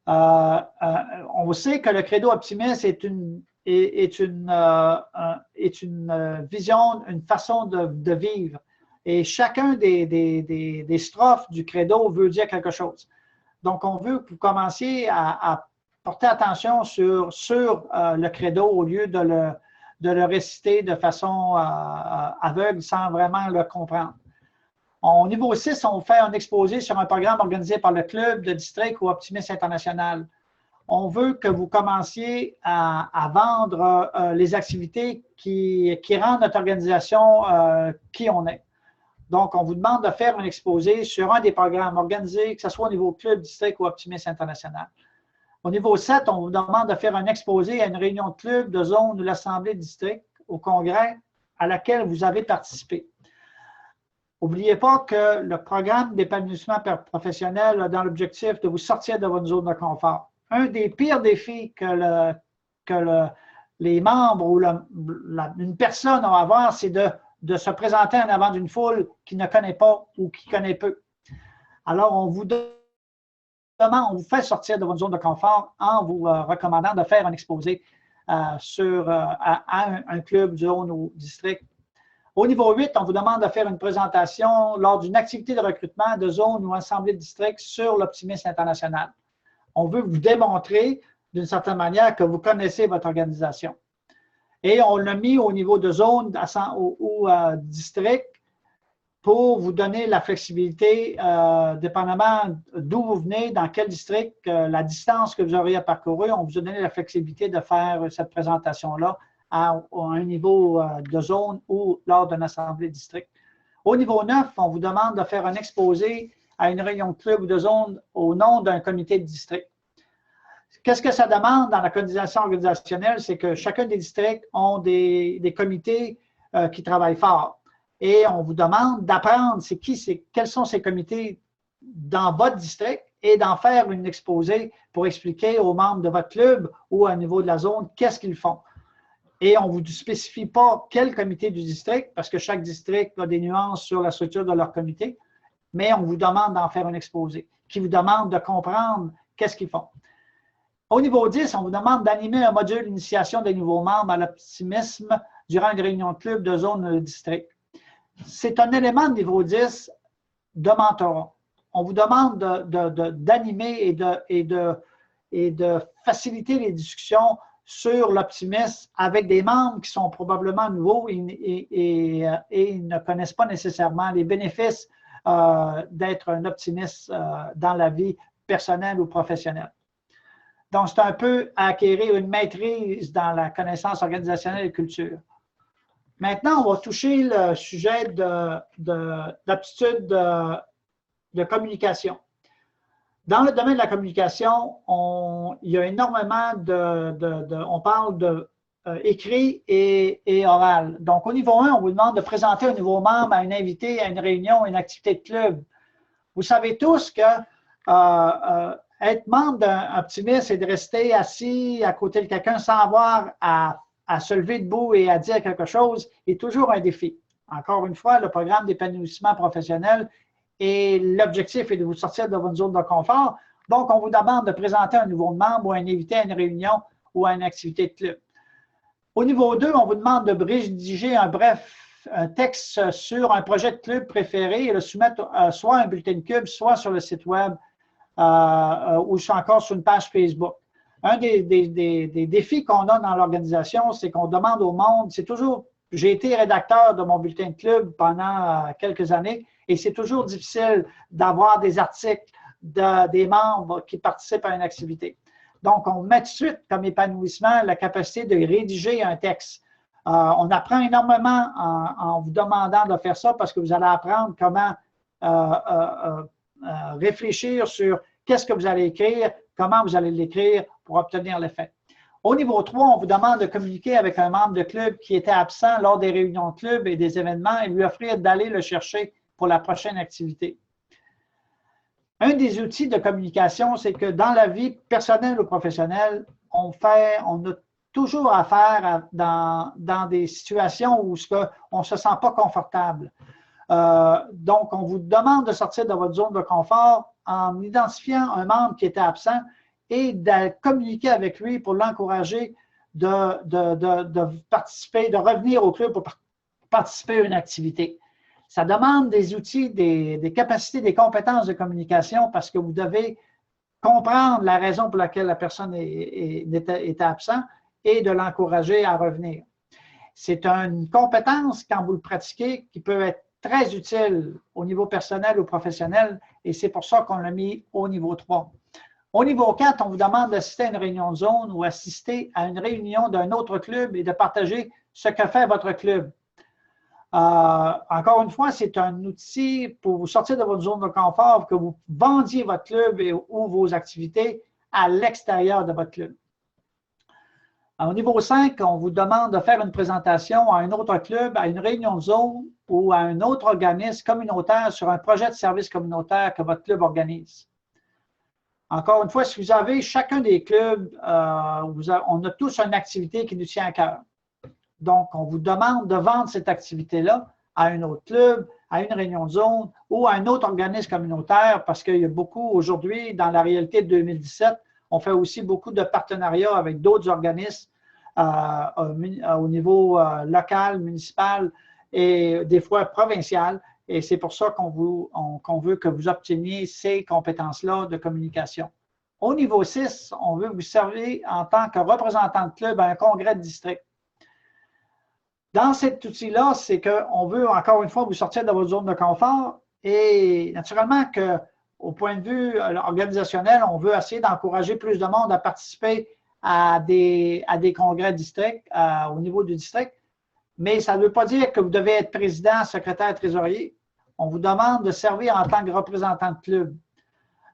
On sait que le credo optimiste est une vision, une façon de vivre. Et chacun des strophes du credo veut dire quelque chose. Donc, on veut que vous commenciez à porter attention sur le credo au lieu de le réciter de façon aveugle sans vraiment le comprendre. Au niveau 6, on fait un exposé sur un programme organisé par le club de district ou Optimisme International. On veut que vous commenciez à vendre les activités qui rendent notre organisation qui on est. Donc, on vous demande de faire un exposé sur un des programmes organisés, que ce soit au niveau club, district ou Optimisme International. Au niveau 7, on vous demande de faire un exposé à une réunion de club, de zone ou de l'Assemblée de district, au congrès à laquelle vous avez participé. N'oubliez pas que le programme d'épanouissement professionnel a dans l'objectif de vous sortir de votre zone de confort. Un des pires défis que les membres ou une personne a à avoir, c'est de se présenter en avant d'une foule qui ne connaît pas ou qui connaît peu. Alors, on vous fait sortir de votre zone de confort en vous recommandant de faire un exposé à un club, zone ou district. Au niveau 8, on vous demande de faire une présentation lors d'une activité de recrutement de zone ou assemblée de district sur l'optimisme international. On veut vous démontrer d'une certaine manière que vous connaissez votre organisation. Et on l'a mis au niveau de zone ou district pour vous donner la flexibilité, dépendamment d'où vous venez, dans quel district, la distance que vous auriez à parcourir, on vous a donné la flexibilité de faire cette présentation-là à un niveau de zone ou lors d'une assemblée de district. Au niveau 9, on vous demande de faire un exposé à une réunion de club ou de zone au nom d'un comité de district. Qu'est-ce que ça demande dans la coordination organisationnelle? C'est que chacun des districts ont des comités qui travaillent fort. Et on vous demande d'apprendre quels sont ces comités dans votre district et d'en faire une exposé pour expliquer aux membres de votre club ou au niveau de la zone qu'est-ce qu'ils font. Et on ne vous spécifie pas quel comité du district, parce que chaque district a des nuances sur la structure de leur comité, mais on vous demande d'en faire un exposé, qui vous demande de comprendre qu'est-ce qu'ils font. Au niveau 10, on vous demande d'animer un module d'initiation des nouveaux membres à l'optimisme durant une réunion de club de zone de district. C'est un élément de niveau 10 de mentorat. On vous demande d'animer et de faciliter les discussions sur l'optimisme avec des membres qui sont probablement nouveaux et ne connaissent pas nécessairement les bénéfices d'être un optimiste dans la vie personnelle ou professionnelle. Donc, c'est un peu acquérir une maîtrise dans la connaissance organisationnelle et culture. Maintenant, on va toucher le sujet d'aptitude de communication. Dans le domaine de la communication, il y a énormément on parle de écrit et oral. Donc, au niveau 1, on vous demande de présenter un nouveau membre à une invité, à une réunion, à une activité de club. Vous savez tous que être membre d'un optimiste, c'est de rester assis à côté de quelqu'un sans avoir à se lever debout et à dire quelque chose, est toujours un défi. Encore une fois, le programme d'épanouissement professionnel et l'objectif est de vous sortir de votre zone de confort. Donc, on vous demande de présenter un nouveau membre ou un invité à une réunion ou à une activité de club. Au niveau 2, on vous demande de rédiger un texte sur un projet de club préféré et le soumettre soit à un bulletin de club, soit sur le site web ou encore sur une page Facebook. Un des défis qu'on a dans l'organisation, c'est qu'on demande au monde, c'est toujours, j'ai été rédacteur de mon bulletin de club pendant quelques années et c'est toujours difficile d'avoir des articles des membres qui participent à une activité. Donc, on met tout de suite comme épanouissement la capacité de rédiger un texte. On apprend énormément en vous demandant de faire ça parce que vous allez apprendre comment réfléchir sur qu'est-ce que vous allez écrire, comment vous allez l'écrire pour obtenir l'effet. Au niveau 3, on vous demande de communiquer avec un membre de club qui était absent lors des réunions de club et des événements et lui offrir d'aller le chercher pour la prochaine activité. Un des outils de communication, c'est que dans la vie personnelle ou professionnelle, on a toujours affaire dans des situations où on ne se sent pas confortable. Donc, on vous demande de sortir de votre zone de confort en identifiant un membre qui était absent et de communiquer avec lui pour l'encourager de participer, de revenir au club pour participer à une activité. Ça demande des outils, des capacités, des compétences de communication parce que vous devez comprendre la raison pour laquelle la personne était absente et de l'encourager à revenir. C'est une compétence, quand vous le pratiquez, qui peut être très utile au niveau personnel ou professionnel et c'est pour ça qu'on l'a mis au niveau 3. Au niveau 4, on vous demande d'assister à une réunion de zone ou assister à une réunion d'un autre club et de partager ce que fait votre club. Encore une fois, c'est un outil pour vous sortir de votre zone de confort, que vous vendiez votre club ou vos activités à l'extérieur de votre club. Au niveau 5, on vous demande de faire une présentation à un autre club, à une réunion de zone ou à un autre organisme communautaire sur un projet de service communautaire que votre club organise. Encore une fois, si vous avez chacun des clubs, on a tous une activité qui nous tient à cœur. Donc, on vous demande de vendre cette activité-là à un autre club, à une réunion de zone ou à un autre organisme communautaire parce qu'il y a beaucoup aujourd'hui, dans la réalité de 2017, on fait aussi beaucoup de partenariats avec d'autres organismes au niveau local, municipal et des fois provincial. Et c'est pour ça qu'on veut que vous obteniez ces compétences-là de communication. Au niveau 6, on veut vous servir en tant que représentant de club à un congrès de district. Dans cet outil-là, c'est qu'on veut, encore une fois, vous sortir de votre zone de confort et naturellement qu'au point de vue organisationnel, on veut essayer d'encourager plus de monde à participer à des congrès de district au niveau du district, mais ça ne veut pas dire que vous devez être président, secrétaire, trésorier. On vous demande de servir en tant que représentant de club.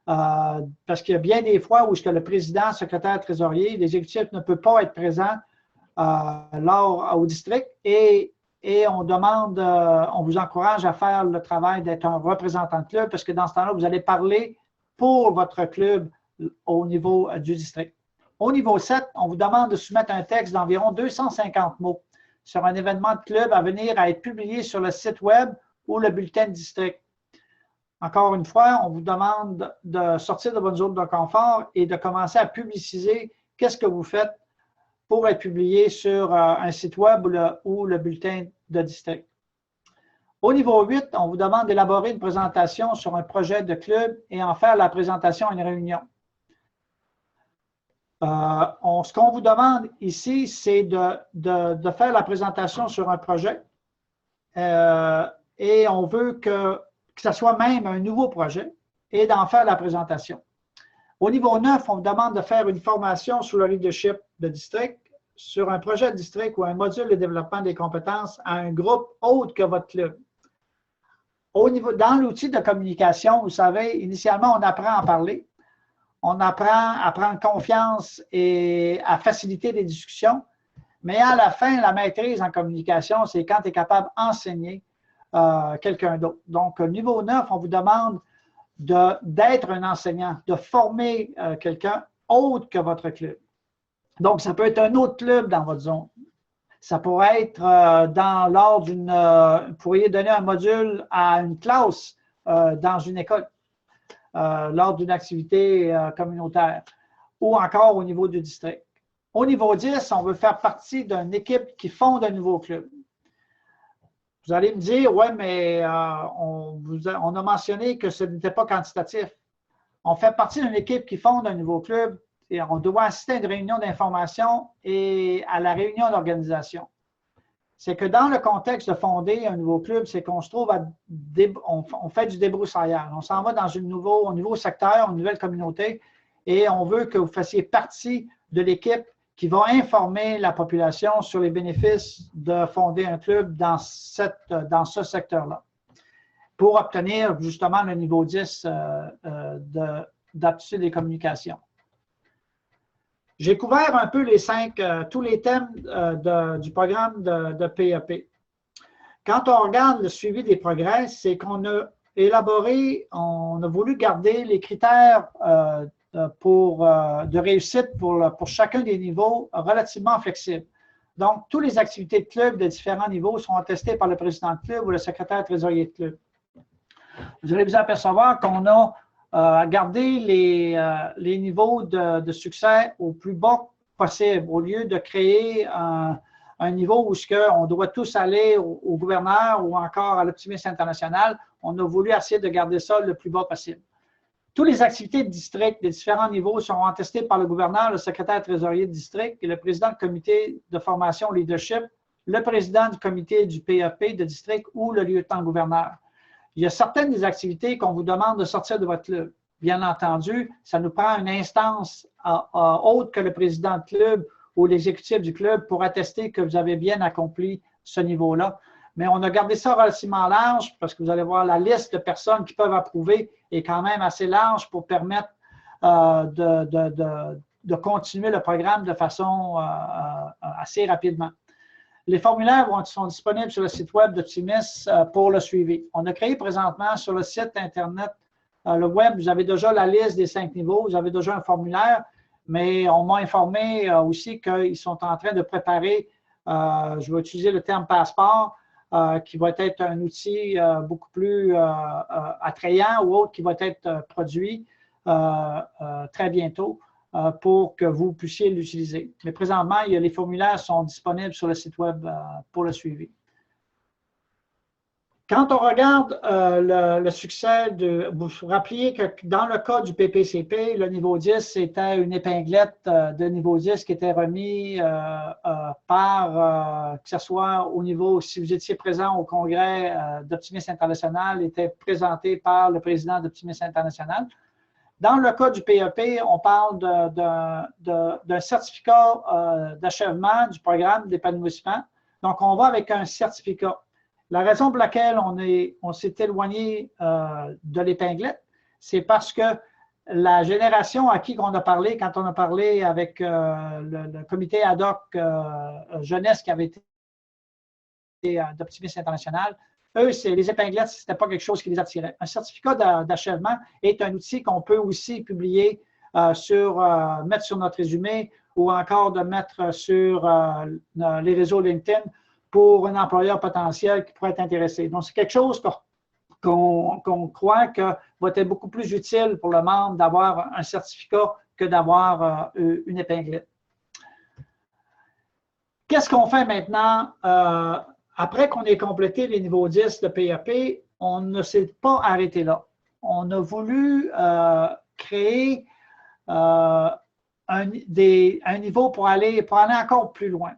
Parce qu'il y a bien des fois où le président, secrétaire, trésorier, l'exécutif ne peut pas être présent au district et on vous encourage à faire le travail d'être un représentant de club parce que dans ce temps-là, vous allez parler pour votre club au niveau du district. Au niveau 7, on vous demande de soumettre un texte d'environ 250 mots sur un événement de club à venir à être publié sur le site web ou le bulletin de district. Encore une fois, on vous demande de sortir de votre zone de confort et de commencer à publiciser qu'est-ce que vous faites pour être publié sur un site web ou le bulletin de district. Au niveau 8, on vous demande d'élaborer une présentation sur un projet de club et en faire la présentation à une réunion. Ce qu'on vous demande ici, c'est de faire la présentation sur un projet et on veut que ce soit même un nouveau projet et d'en faire la présentation. Au niveau 9, on vous demande de faire une formation sur le leadership de district, sur un projet de district ou un module de développement des compétences à un groupe autre que votre club. Dans l'outil de communication, vous savez, initialement, on apprend à parler, on apprend à prendre confiance et à faciliter les discussions, mais à la fin, la maîtrise en communication, c'est quand tu es capable d'enseigner quelqu'un d'autre. Donc, au niveau 9, on vous demande d'être un enseignant, de former quelqu'un autre que votre club. Donc, ça peut être un autre club dans votre zone. Ça pourrait être vous pourriez donner un module à une classe dans une école lors d'une activité communautaire ou encore au niveau du district. Au niveau 10, on veut faire partie d'une équipe qui fonde un nouveau club. Vous allez me dire, ouais, mais on a mentionné que ce n'était pas quantitatif. On fait partie d'une équipe qui fonde un nouveau club et on doit assister à une réunion d'information et à la réunion d'organisation. C'est que dans le contexte de fonder un nouveau club, c'est qu'on se trouve on fait du débroussaillage. On s'en va dans un nouveau secteur, une nouvelle communauté et on veut que vous fassiez partie de l'équipe qui va informer la population sur les bénéfices de fonder un club dans ce secteur-là pour obtenir justement le niveau 10 d'aptitude des communications. J'ai couvert un peu tous les thèmes du programme de PEP. Quand on regarde le suivi des progrès, c'est qu'on a élaboré, on a voulu garder les critères de réussite pour chacun des niveaux relativement flexibles. Donc, toutes les activités de club de différents niveaux sont attestées par le président de club ou le secrétaire trésorier de club. Vous allez vous apercevoir qu'on a gardé les niveaux de succès au plus bas possible, au lieu de créer un niveau où on doit tous aller au gouverneur ou encore à l'optimisme international. On a voulu essayer de garder ça le plus bas possible. Toutes les activités de district des différents niveaux seront attestées par le gouverneur, le secrétaire trésorier de district et le président du comité de formation leadership, le président du comité du PEP de district ou le lieutenant-gouverneur. Il y a certaines des activités qu'on vous demande de sortir de votre club. Bien entendu, ça nous prend une instance autre que le président de club ou l'exécutif du club pour attester que vous avez bien accompli ce niveau-là. Mais on a gardé ça relativement large parce que vous allez voir la liste de personnes qui peuvent approuver est quand même assez large pour permettre de continuer le programme de façon assez rapidement. Les formulaires sont disponibles sur le site web d'Optimis pour le suivi. On a créé présentement sur le site Internet, le web, vous avez déjà la liste des 5 niveaux, vous avez déjà un formulaire, mais on m'a informé aussi qu'ils sont en train de préparer, je vais utiliser le terme passeport, qui va être un outil beaucoup plus attrayant ou autre qui va être produit très bientôt pour que vous puissiez l'utiliser. Mais présentement, les formulaires sont disponibles sur le site web pour le suivi. Quand on regarde le succès vous vous rappelez que dans le cas du PPCP, le niveau 10, c'était une épinglette de niveau 10 qui était remis que ce soit au niveau, si vous étiez présent au congrès d'Optimisme International, était présenté par le président d'Optimisme International. Dans le cas du PEP, on parle d'un certificat d'achèvement du programme d'épanouissement. Donc, on va avec un certificat. La raison pour laquelle on s'est éloigné de l'épinglette, c'est parce que la génération à qui on a parlé, quand on a parlé avec le comité ad hoc jeunesse qui avait été d'Optimisme International, eux, les épinglettes, ce n'était pas quelque chose qui les attirait. Un certificat d'achèvement est un outil qu'on peut aussi publier, mettre sur notre résumé ou encore de mettre sur les réseaux LinkedIn pour un employeur potentiel qui pourrait être intéressé. Donc, c'est quelque chose qu'on croit que va être beaucoup plus utile pour le membre d'avoir un certificat que d'avoir une épinglette. Qu'est-ce qu'on fait maintenant? Après qu'on ait complété les niveaux 10 de PEP, on ne s'est pas arrêté là. On a voulu créer un niveau pour aller encore plus loin.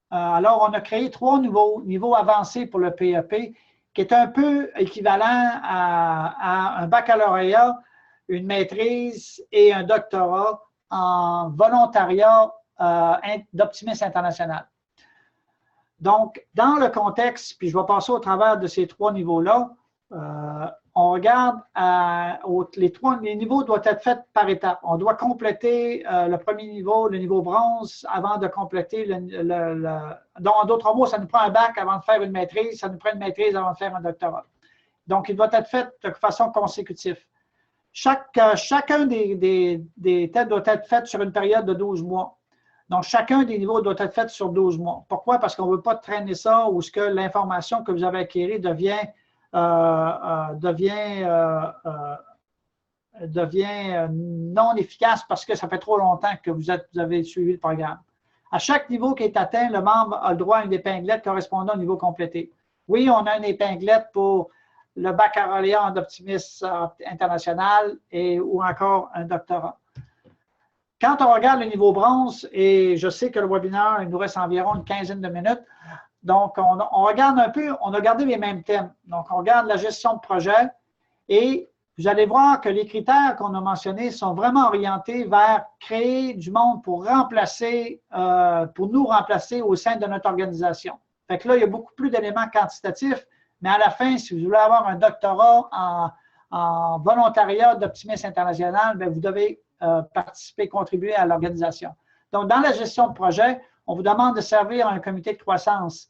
Alors, on a créé 3 niveaux avancés pour le PEP, qui est un peu équivalent à un baccalauréat, une maîtrise et un doctorat en volontariat d'Optimisme International. Donc, dans le contexte, puis je vais passer au travers de ces 3 niveaux-là, on regarde les niveaux doivent être faits par étapes. On doit compléter le premier niveau, le niveau bronze, avant de compléter donc, en d'autres mots, ça nous prend un bac avant de faire une maîtrise, ça nous prend une maîtrise avant de faire un doctorat. Donc, il doit être fait de façon consécutive. Chacun des tests doit être fait sur une période de 12 mois. Donc, chacun des niveaux doit être fait sur 12 mois. Pourquoi? Parce qu'on ne veut pas traîner ça ou ce que l'information que vous avez acquérie devient non efficace parce que ça fait trop longtemps que vous avez suivi le programme. À chaque niveau qui est atteint, le membre a le droit à une épinglette correspondant au niveau complété. Oui, on a une épinglette pour le baccalauréat en optimisme international ou encore un doctorat. Quand on regarde le niveau bronze, et je sais que le webinaire, il nous reste environ une quinzaine de minutes, donc on regarde un peu, on a gardé les mêmes thèmes. Donc, on regarde la gestion de projet et vous allez voir que les critères qu'on a mentionnés sont vraiment orientés vers créer du monde pour nous remplacer au sein de notre organisation. Fait que là, il y a beaucoup plus d'éléments quantitatifs, mais à la fin, si vous voulez avoir un doctorat en volontariat d'optimisme international, bien, vous devez participer, contribuer à l'organisation. Donc, dans la gestion de projet, on vous demande de servir à un comité de croissance,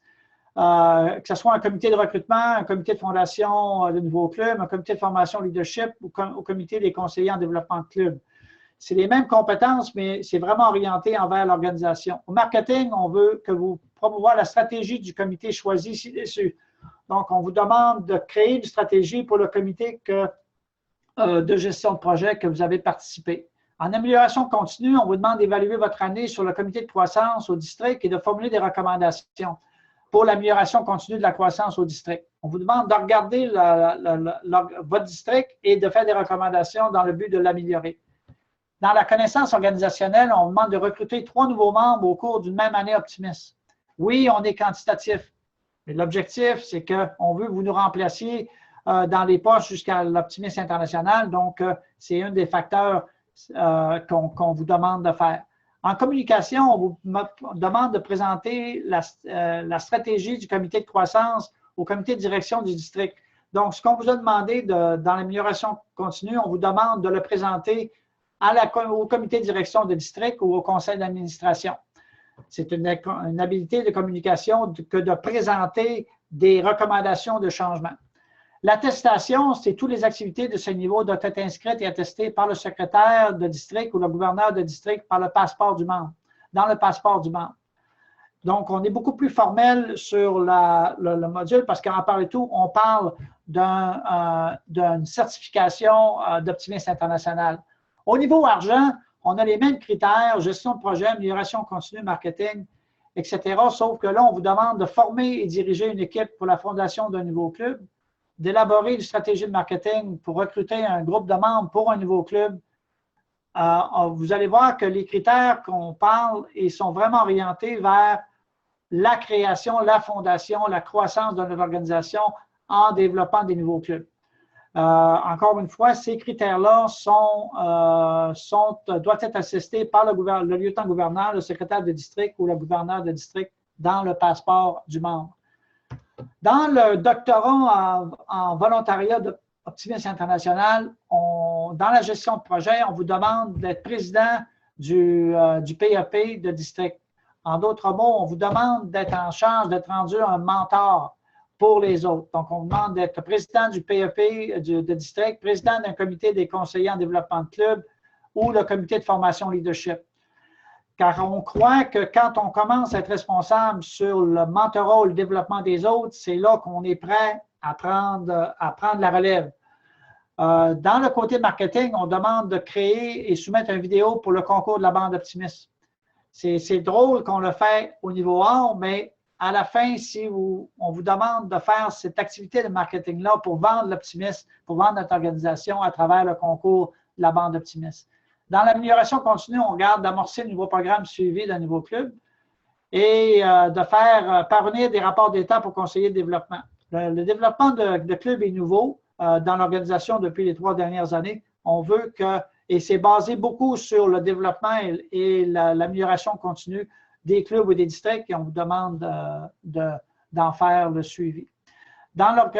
que ce soit un comité de recrutement, un comité de fondation de nouveaux clubs, un comité de formation leadership ou au comité des conseillers en développement de clubs. C'est les mêmes compétences, mais c'est vraiment orienté envers l'organisation. Au marketing, on veut que vous promouvoir la stratégie du comité choisi ci-dessus. Donc, on vous demande de créer une stratégie pour le comité de gestion de projet que vous avez participé. En amélioration continue, on vous demande d'évaluer votre année sur le comité de croissance au district et de formuler des recommandations pour l'amélioration continue de la croissance au district. On vous demande de regarder votre district et de faire des recommandations dans le but de l'améliorer. Dans la connaissance organisationnelle, on vous demande de recruter 3 nouveaux membres au cours d'une même année optimiste. Oui, on est quantitatif, mais l'objectif, c'est qu'on veut que vous nous remplaciez dans les postes jusqu'à l'optimisme international. Donc, c'est un des facteurs qu'on vous demande de faire. En communication, on vous demande de présenter la stratégie du comité de croissance au comité de direction du district. Donc, ce qu'on vous a demandé dans l'amélioration continue, on vous demande de le présenter au comité de direction de district ou au conseil d'administration. C'est une habilité de communication que de présenter des recommandations de changement. L'attestation, c'est toutes les activités de ce niveau doivent être inscrites et attestées par le secrétaire de district ou le gouverneur de district par le passeport du membre, dans le passeport du membre. Donc, on est beaucoup plus formel sur le module parce qu'en parlant et tout, on parle d'une certification d'optimisme international. Au niveau argent, on a les mêmes critères, gestion de projet, amélioration continue, marketing, etc. Sauf que là, on vous demande de former et diriger une équipe pour la fondation d'un nouveau club, d'élaborer une stratégie de marketing pour recruter un groupe de membres pour un nouveau club. Vous allez voir que les critères qu'on parle sont vraiment orientés vers la création, la fondation, la croissance de notre organisation en développant des nouveaux clubs. Encore une fois, ces critères-là doivent être assistés par le lieutenant-gouverneur, le secrétaire de district ou le gouverneur de district dans le passeport du membre. Dans le doctorat en volontariat d'optimisme international, dans la gestion de projet, on vous demande d'être président du PEP de district. En d'autres mots, on vous demande d'être en charge, d'être rendu un mentor pour les autres. Donc, on vous demande d'être président du PEP de district, président d'un comité des conseillers en développement de club ou le comité de formation leadership. Car on croit que quand on commence à être responsable sur le mentorat ou le développement des autres, c'est là qu'on est prêt à prendre la relève. Dans le côté marketing, on demande de créer et soumettre une vidéo pour le concours de la bande optimiste. C'est drôle qu'on le fait au niveau 1, mais à la fin, si on vous demande de faire cette activité de marketing-là pour vendre l'optimisme, pour vendre notre organisation à travers le concours de la bande optimiste. Dans l'amélioration continue, on regarde d'amorcer le nouveau programme suivi d'un nouveau club et de faire parvenir des rapports d'étape aux conseillers de développement. Le développement de clubs est nouveau dans l'organisation depuis les 3 dernières années. On veut et c'est basé beaucoup sur le développement et l'amélioration continue des clubs ou des districts et on vous demande d'en faire le suivi. Dans leur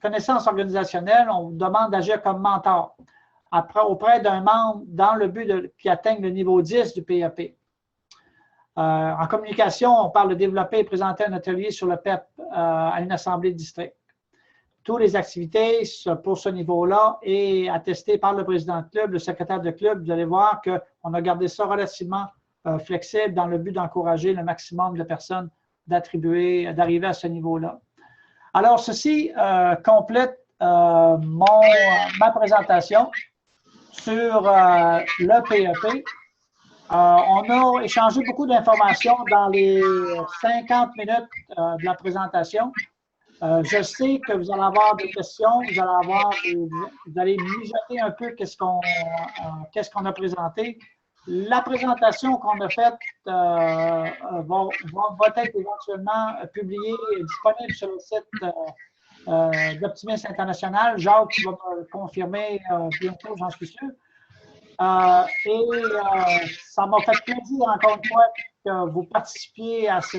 connaissance organisationnelle, on vous demande d'agir comme mentor auprès d'un membre dans le but qu'il atteigne le niveau 10 du PEP. En communication, on parle de développer et présenter un atelier sur le PEP à une assemblée de district. Toutes les activités pour ce niveau-là est attestées par le président de club, le secrétaire de club. Vous allez voir qu'on a gardé ça relativement flexible dans le but d'encourager le maximum de personnes d'arriver à ce niveau-là. Alors, ceci complète ma présentation sur le PEP. On a échangé beaucoup d'informations dans les 50 minutes de la présentation. Je sais que vous allez avoir des questions, vous allez mijoter un peu qu'est-ce qu'on a présenté. La présentation qu'on a faite va être éventuellement publiée et disponible sur le site d'Optimisme International. Jacques, tu vas me le confirmer bientôt, j'en suis sûr. Ça m'a fait plaisir, encore une fois, que vous participiez à ce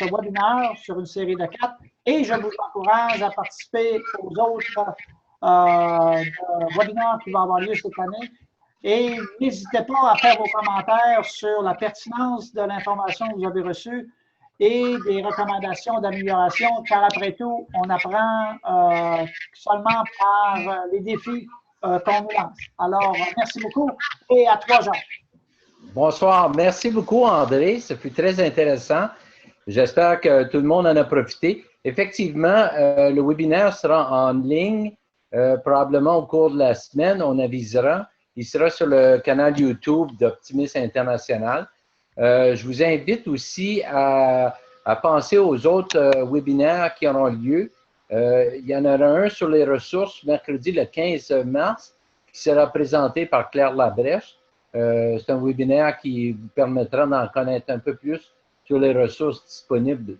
webinaire sur une série de 4. Et je vous encourage à participer aux autres webinaires qui vont avoir lieu cette année. Et n'hésitez pas à faire vos commentaires sur la pertinence de l'information que vous avez reçue et des recommandations d'amélioration, car après tout, on apprend seulement par les défis qu'on nous lance. Alors, merci beaucoup et à toi, Jean. Bonsoir. Merci beaucoup, André. Ce fut très intéressant. J'espère que tout le monde en a profité. Effectivement, le webinaire sera en ligne probablement au cours de la semaine. On avisera. Il sera sur le canal YouTube d'Optimisme International. Je vous invite aussi à penser aux autres webinaires qui auront lieu. Il y en aura un sur les ressources mercredi le 15 mars qui sera présenté par Claire Labrèche. C'est un webinaire qui vous permettra d'en connaître un peu plus sur les ressources disponibles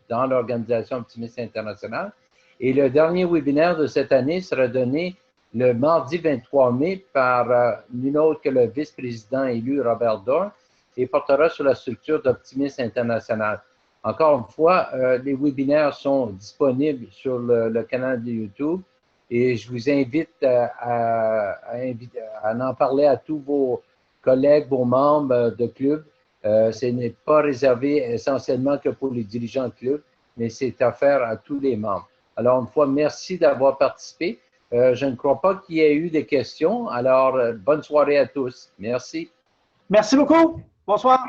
dans l'organisation Optimisme International. Et le dernier webinaire de cette année sera donné le mardi 23 mai par nul autre que le vice-président élu Robert Dorn et portera sur la structure d'Optimisme International. Encore une fois, les webinaires sont disponibles sur le canal de YouTube et je vous invite à en parler à tous vos collègues, vos membres de club. Ce n'est pas réservé essentiellement que pour les dirigeants de club, mais c'est offert à tous les membres. Alors, une fois, merci d'avoir participé. Je ne crois pas qu'il y ait eu des questions. Alors, bonne soirée à tous. Merci. Merci beaucoup. Bonsoir.